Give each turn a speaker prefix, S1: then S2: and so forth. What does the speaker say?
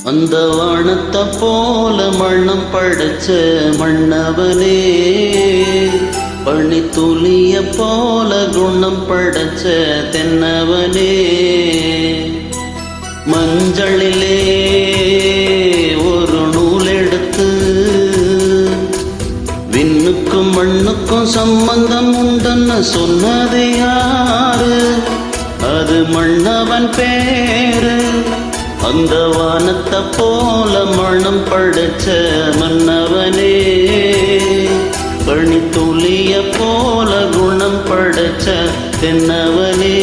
S1: அந்த வானத்தை போல மண்ணம் படைச்ச மன்னவனே, பனித்துளிய போல குணம் படைச்ச தென்னவனே, மஞ்சளிலே ஒரு நூல் எடுத்து விண்ணுக்கும் மண்ணுக்கும் சம்பந்தம் உண்டன்னு சொன்னது யாரு? அது மன்னவன் பேரு. அந்த வானத்தை போல மனம் படைச்ச மன்னவனே, பனித்துளிய போல குணம் படைச்ச தென்னவனே.